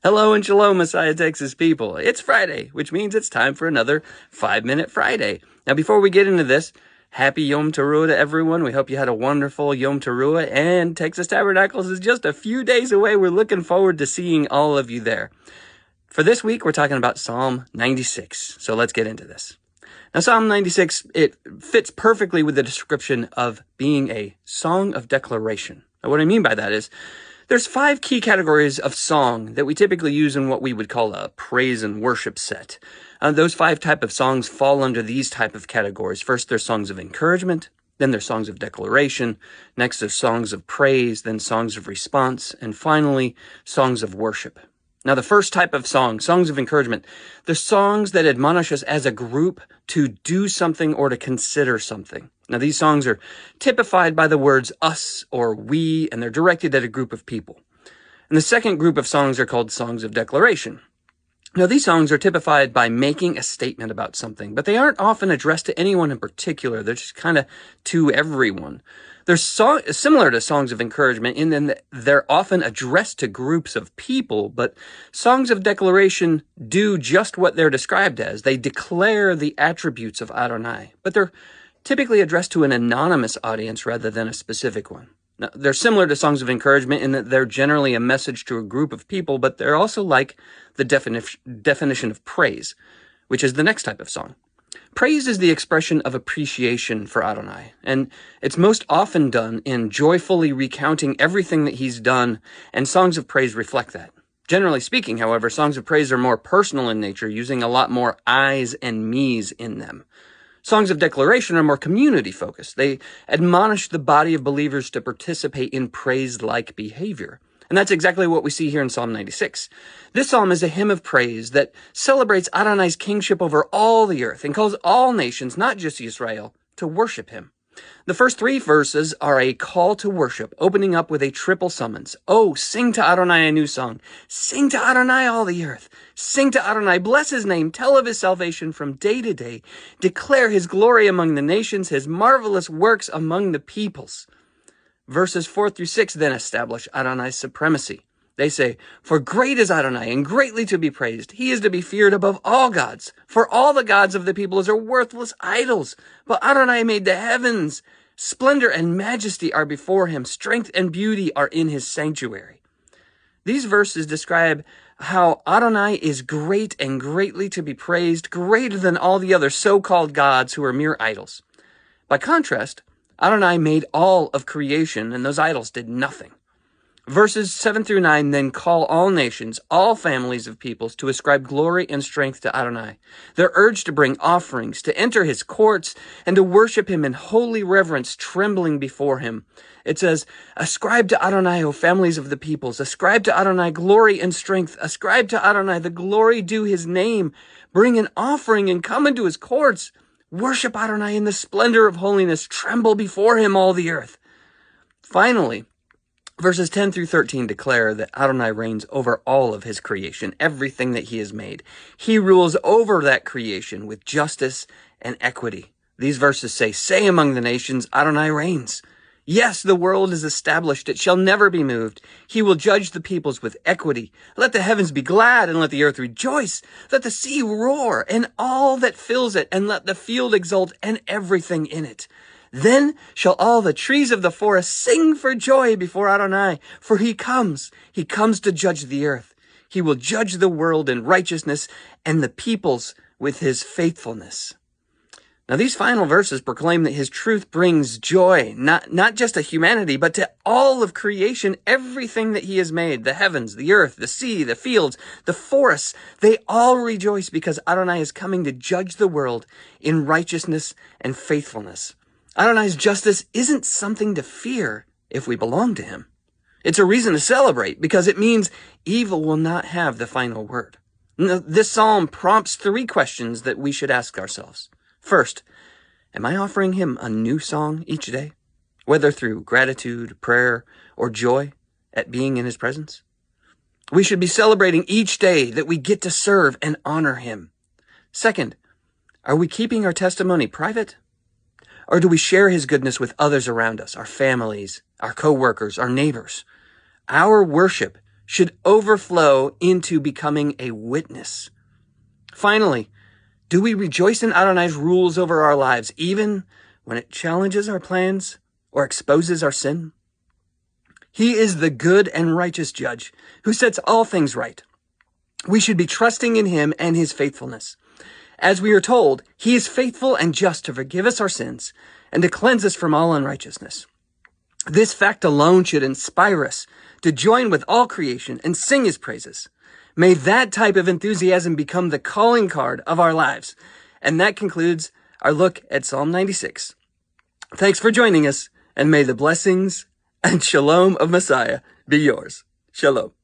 Hello and shalom, Messiah, Texas people. It's Friday, which means it's time for another 5-Minute Friday. Now, before we get into this, happy Yom Teruah to everyone. We hope you had a wonderful Yom Teruah, and Texas Tabernacles is just a few days away. We're looking forward to seeing all of you there. For this week, we're talking about Psalm 96, so let's get into this. Now, Psalm 96, it fits perfectly with the description of being a song of declaration. Now, what I mean by that is, there's 5 key categories of song that we typically use in what we would call a praise and worship set. Those 5 type of songs fall under these type of categories. First, there's songs of encouragement. Then there's songs of declaration. Next, there's songs of praise. Then songs of response. And finally, songs of worship. Now, the first type of song, songs of encouragement, they're songs that admonish us as a group to do something or to consider something. Now, these songs are typified by the words us or we, and they're directed at a group of people. And the second group of songs are called songs of declaration. Now, these songs are typified by making a statement about something, but they aren't often addressed to anyone in particular. They're just kind of to everyone. They're similar to songs of encouragement in that they're often addressed to groups of people, but songs of declaration do just what they're described as. They declare the attributes of Adonai, but they're typically addressed to an anonymous audience rather than a specific one. Now, they're similar to songs of encouragement in that they're generally a message to a group of people, but they're also like the definition of praise, which is the next type of song. Praise is the expression of appreciation for Adonai, and it's most often done in joyfully recounting everything that he's done, and songs of praise reflect that. Generally speaking, however, songs of praise are more personal in nature, using a lot more I's and me's in them. Songs of declaration are more community-focused. They admonish the body of believers to participate in praise-like behavior. And that's exactly what we see here in Psalm 96. This psalm is a hymn of praise that celebrates Adonai's kingship over all the earth and calls all nations, not just Israel, to worship him. The first 3 verses are a call to worship, opening up with a triple summons. Oh, sing to Adonai a new song. Sing to Adonai all the earth. Sing to Adonai, bless his name, tell of his salvation from day to day. Declare his glory among the nations, his marvelous works among the peoples. Verses 4 through 6 then establish Adonai's supremacy. They say, for great is Adonai and greatly to be praised. He is to be feared above all gods. For all the gods of the peoples are worthless idols. But Adonai made the heavens. Splendor and majesty are before him. Strength and beauty are in his sanctuary. These verses describe how Adonai is great and greatly to be praised, greater than all the other so-called gods who are mere idols. By contrast, Adonai made all of creation, and those idols did nothing. Verses 7 through 9 then call all nations, all families of peoples, to ascribe glory and strength to Adonai. They're urged to bring offerings, to enter his courts, and to worship him in holy reverence, trembling before him. It says, ascribe to Adonai, O families of the peoples. Ascribe to Adonai glory and strength. Ascribe to Adonai the glory due his name. Bring an offering and come into his courts. Worship Adonai in the splendor of holiness. Tremble before him, all the earth. Finally, verses 10 through 13 declare that Adonai reigns over all of his creation, everything that he has made. He rules over that creation with justice and equity. These verses say among the nations, Adonai reigns. Yes, the world is established. It shall never be moved. He will judge the peoples with equity. Let the heavens be glad and let the earth rejoice. Let the sea roar and all that fills it, and let the field exult and everything in it. Then shall all the trees of the forest sing for joy before Adonai, for he comes to judge the earth. He will judge the world in righteousness and the peoples with his faithfulness. Now, these final verses proclaim that his truth brings joy, not just to humanity, but to all of creation, everything that he has made, the heavens, the earth, the sea, the fields, the forests. They all rejoice because Adonai is coming to judge the world in righteousness and faithfulness. Adonai's justice isn't something to fear if we belong to him. It's a reason to celebrate because it means evil will not have the final word. This psalm prompts 3 questions that we should ask ourselves. First, am I offering him a new song each day, whether through gratitude, prayer, or joy at being in his presence? We should be celebrating each day that we get to serve and honor him. Second, are we keeping our testimony private? Or do we share his goodness with others around us, our families, our co-workers, our neighbors? Our worship should overflow into becoming a witness. Finally, do we rejoice in Adonai's rules over our lives, even when it challenges our plans or exposes our sin? He is the good and righteous judge who sets all things right. We should be trusting in him and his faithfulness. As we are told, he is faithful and just to forgive us our sins and to cleanse us from all unrighteousness. This fact alone should inspire us to join with all creation and sing his praises. May that type of enthusiasm become the calling card of our lives. And that concludes our look at Psalm 96. Thanks for joining us, and may the blessings and shalom of Messiah be yours. Shalom.